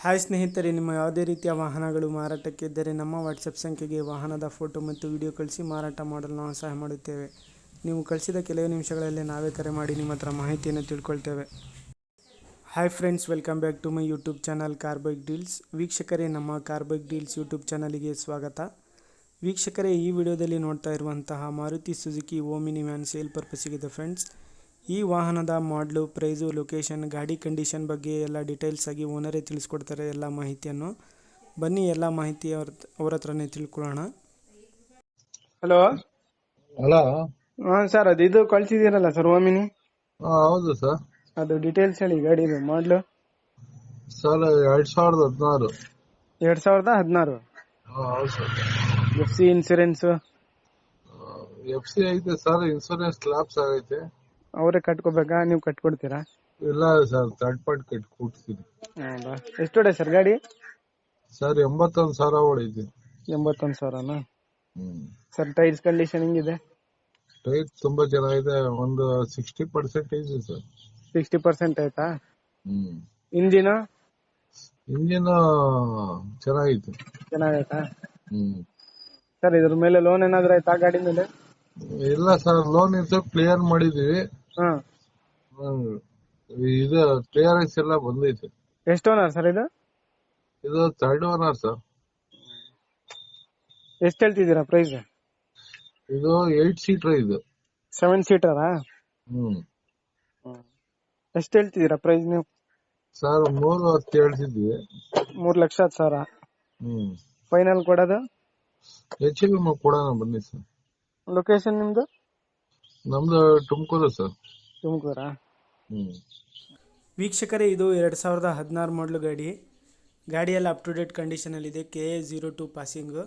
Hi ಸ್ನೇಹಿತರೆ, ನಿಮ್ಮ ಯಾವುದೇ ರೀತಿಯ ವಾಹನಗಳು ಮಾರಾಟಕ್ಕೆ ಇದ್ದರೆ ನಮ್ಮ ವಾಟ್ಸಪ್ ಸಂಖ್ಯೆಗೆ ವಾಹನದ ಫೋಟೋ ಮತ್ತು ವಿಡಿಯೋ ಕಳಿಸಿ ಮಾರಾಟ ಮಾಡಲು ನಾವು ಸಹಾಯ ಮಾಡುತ್ತೇವೆ. ನೀವು ಕಳಿಸಿದ ಕೆಲವೇ ನಿಮಿಷಗಳಲ್ಲಿ ನಾವೇ ಕರೆ ಮಾಡಿ ನಿಮ್ಮ ಹತ್ರ ಮಾಹಿತಿಯನ್ನು ತಿಳ್ಕೊಳ್ತೇವೆ. Hi friends, welcome back to my YouTube channel car bike deals. ವೀಕ್ಷಕರೇ, ನಮ್ಮ ಕಾರ್ ಬೈಕ್ ಡೀಲ್ಸ್ ಯೂಟ್ಯೂಬ್ ಚಾನಲಿಗೆ ಸ್ವಾಗತ. ವೀಕ್ಷಕರೇ, ಈ ವಿಡಿಯೋದಲ್ಲಿ ನೋಡ್ತಾ ಇರುವಂತಹ Maruti Suzuki Omni van sale ಪರ್ಪಸ್ಸಿಗಿದೆ ಫ್ರೆಂಡ್ಸ್. ಈ ವಾಹನದ ಮಾಡಲು, ಪ್ರೈಸು, ಲೊಕೇಶನ್, ಗಾಡಿ ಕಂಡೀಷನ್ ಬಗ್ಗೆ ಎಲ್ಲ ಡೀಟೇಲ್ಸ್ ಆಗಿ ಓನರೇ ತಿಳಿಸ್ಕೊಡ್ತಾರೆ ಎಲ್ಲ ಮಾಹಿತಿಯನ್ನು. ಬನ್ನಿ ಎಲ್ಲ ಮಾಹಿತಿ ಅವ್ರ ಹತ್ರನೇ ತಿಳ್ಕೊಳ್ಳೋಣ. ಹಲೋ ಹಾಂ ಸರ್, ಇದು ಕಳ್ಸಿದ್ದೀರಲ್ಲ ಸರ್ ಓಮಿನಿ? ಹೌದು ಸರ್. ಅದು ಡೀಟೇಲ್ಸ್ ಹೇಳಿ ಗಾಡಿದು ಮಾಡಲು. ಸರ್ 2016. 2016. ಹೌದು ಸರ್. FC ಇನ್ಸೂರೆನ್ಸ್ FC ಐತೆ ಸರ್, ಇನ್ಸೂರೆನ್ಸ್ ಲ್ಯಾಪ್ಸ್ ಆಗೈತೆ. ಅವರೇ ಕಟ್ಕೋಬೇಕಾ, ನೀವು ಕಟ್ಕೊಡ್ತೀರಾ? ಇಲ್ಲ ಸರ್, ಥರ್ಡ್ ಪಾರ್ಟಿ ಕಟ್ಕೊಡ್ತೀನಿ. ಹೌದಾ? ಎಷ್ಟು ಹೊಡೆ ಸರ್ ಗಾಡಿ? ಸರ್ 81,000 ಹೊಡೈತಿ. 81,000ನಾ ಸರ್? ಟೈರ್ಸ್ ಕಂಡೀಷನ್ ಹೆಂಗಿದೆ? ಟೈರ್ ತುಂಬಾ ಚೆನ್ನಾಗಿದೆ, ಒಂದು 60% ಇದೆ ಸರ್. 60% ಆಯ್ತಾ? ಇಂಜಿನ್ ಚೆನ್ನಾಗೈತೆ. ಚೆನ್ನಾಗೈತಾ ಸರ್? ಇದ್ರ ಮೇಲೆ ಲೋನ್ ಏನಾದ್ರು ಆಯ್ತಾ ಗಾಡಿ ಮೇಲೆ? ಇಲ್ಲ ಸರ್, ಲೋನ್ ಇತ್ತು, ಕ್ಲಿಯರ್ ಮಾಡಿದೀವಿ. ಇದು ಕ್ಲಿಯರೆನ್ಸ್ ಎಲ್ಲ ಬಂದೈತೆ. ಎಷ್ಟು ಓನರ್ ಸರ್ ಇದು? ಇದು ಥರ್ಡ್ ಓನರ್ ಸರ್. ಎಷ್ಟು ಹೇಳ್ತಿದ್ದೀರಾ ಪ್ರೈಸ್? ಇದು 8 ಸೀಟರ್. ಇದು 7 ಸೀಟರಾ? ಎಷ್ಟು ಹೇಳ್ತಿದ್ದೀರಾ ಪ್ರೈಸ್ ನೀವು? ಸರ್ 3,10 ಹೇಳ್ತಿದ್ವಿ. 3,10,000 ಫೈನಲ್ ಕೊಡೋದು? ಹೆಚ್ಚಿಗೆ ಕೊಡೋಣ ಬನ್ನಿ ಸರ್. ಲೊಕೇಶನ್ ನಿಮ್ದು? ನಮ್ದು ತುಮಕೂರು ಸರ್. ತುಮಕೂರಾ? ವೀಕ್ಷಕರೇ, ಇದು 2016 ಮಾಡಲು ಗಾಡಿಯೆಲ್ಲ ಅಪ್ ಟು ಡೇಟ್ ಕಂಡೀಷನಲ್ಲಿದೆ. KA 02 passing.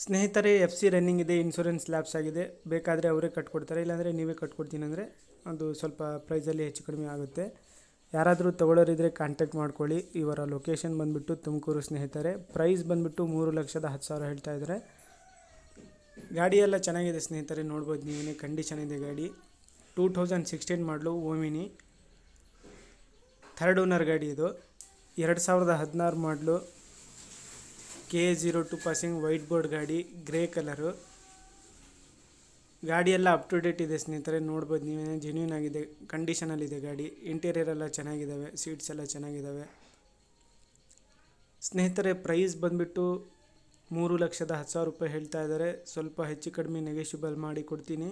ಸ್ನೇಹಿತರೆ, FC ರನ್ನಿಂಗ್ ಇದೆ, ಇನ್ಶೂರೆನ್ಸ್ ಲ್ಯಾಪ್ಸ್ ಆಗಿದೆ. ಬೇಕಾದರೆ ಅವರೇ ಕಟ್ಕೊಡ್ತಾರೆ, ಇಲ್ಲಾಂದರೆ ನೀವೇ ಕಟ್ಕೊಡ್ತೀನಿ ಅಂದರೆ ಅದು ಸ್ವಲ್ಪ ಪ್ರೈಸಲ್ಲಿ ಹೆಚ್ಚು ಕಡಿಮೆ ಆಗುತ್ತೆ. ಯಾರಾದರೂ ತೊಗೊಳ್ಳೋರಿದ್ರೆ ಕಾಂಟ್ಯಾಕ್ಟ್ ಮಾಡ್ಕೊಳ್ಳಿ. ಇವರ ಲೊಕೇಶನ್ ಬಂದುಬಿಟ್ಟು ತುಮಕೂರು ಸ್ನೇಹಿತರೆ. ಪ್ರೈಸ್ ಬಂದುಬಿಟ್ಟು 3,10,000 ಹೇಳ್ತಾ ಇದ್ದಾರೆ. ಗಾಡಿ ಎಲ್ಲ ಚೆನ್ನಾಗಿದೆ ಸ್ನೇಹಿತರೆ, ನೋಡ್ಬೋದು ನೀವೇ, ಕಂಡೀಷನ್ ಇದೆ ಗಾಡಿ. 2016 ಮಾಡಲು ಓಮಿನಿ, ಥರ್ಡ್ ಓನರ್ ಗಾಡಿ ಇದು. 2016 ಮಾಡಲು, KA 02 ಪಾಸಿಂಗ್, ವೈಟ್ ಬೋರ್ಡ್ ಗಾಡಿ, ಗ್ರೇ ಕಲರು. ಗಾಡಿ ಎಲ್ಲ ಅಪ್ ಟು ಡೇಟ್ ಇದೆ ಸ್ನೇಹಿತರೆ, ನೋಡ್ಬೋದು ನೀವೇ, ಜೆನ್ಯೂನ್ ಆಗಿದೆ, ಕಂಡೀಷನಲ್ಲಿದೆ ಗಾಡಿ. ಇಂಟೀರಿಯರ್ ಎಲ್ಲ ಚೆನ್ನಾಗಿದ್ದಾವೆ, ಸೀಟ್ಸ್ ಎಲ್ಲ ಚೆನ್ನಾಗಿದ್ದಾವೆ ಸ್ನೇಹಿತರೆ. ಪ್ರೈಸ್ ಬಂದುಬಿಟ್ಟು 3,10,000 ರೂಪಾಯಿ ಹೇಳ್ತಾ ಇದ್ದಾರೆ. ಸ್ವಲ್ಪ ಹೆಚ್ಚು ಕಡಿಮೆ ನೆಗೆಷಿಬಲ್ ಮಾಡಿ ಕೊಡ್ತೀನಿ.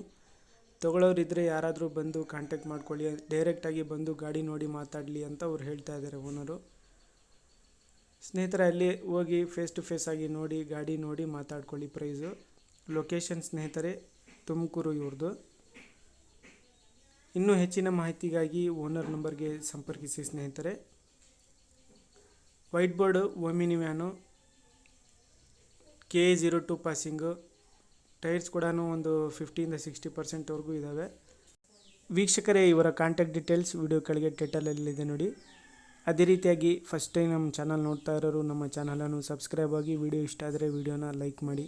ತೊಗೊಳ್ಳೋರಿದ್ದರೆ ಯಾರಾದರೂ ಬಂದು ಕಾಂಟ್ಯಾಕ್ಟ್ ಮಾಡ್ಕೊಳ್ಳಿ, ಡೈರೆಕ್ಟಾಗಿ ಬಂದು ಗಾಡಿ ನೋಡಿ ಮಾತಾಡಲಿ ಅಂತ ಅವ್ರು ಹೇಳ್ತಾ ಇದ್ದಾರೆ ಓನರು. ಸ್ನೇಹಿತರೆ, ಅಲ್ಲಿ ಹೋಗಿ ಫೇಸ್ ಟು ಫೇಸ್ ಆಗಿ ನೋಡಿ, ಗಾಡಿ ನೋಡಿ ಮಾತಾಡ್ಕೊಳ್ಳಿ ಪ್ರೈಸು. ಲೊಕೇಶನ್ ಸ್ನೇಹಿತರೆ ತುಮಕೂರು ಇವ್ರದ್ದು. ಇನ್ನೂ ಹೆಚ್ಚಿನ ಮಾಹಿತಿಗಾಗಿ ಓನರ್ ನಂಬರ್ಗೆ ಸಂಪರ್ಕಿಸಿ ಸ್ನೇಹಿತರೆ. White board Omni van, KA 02 passing. Tyres ಕೂಡ ಒಂದು 50-60% ಇದ್ದಾವೆ. ವೀಕ್ಷಕರೇ, ಇವರ ಕಾಂಟ್ಯಾಕ್ಟ್ ಡೀಟೇಲ್ಸ್ ವಿಡಿಯೋ ಕೆಳಗೆ ಟೈಟಲಲ್ಲಿದೆ ನೋಡಿ. ಅದೇ ರೀತಿಯಾಗಿ ಫಸ್ಟ್ ಟೈಮ್ ನಮ್ಮ ಚಾನಲ್ ನೋಡ್ತಾ ಇರೋರು ನಮ್ಮ ಚಾನಲನ್ನು ಸಬ್ಸ್ಕ್ರೈಬ್ ಆಗಿ, ವಿಡಿಯೋ ಇಷ್ಟ ಆದರೆ ವಿಡಿಯೋನ ಲೈಕ್ ಮಾಡಿ.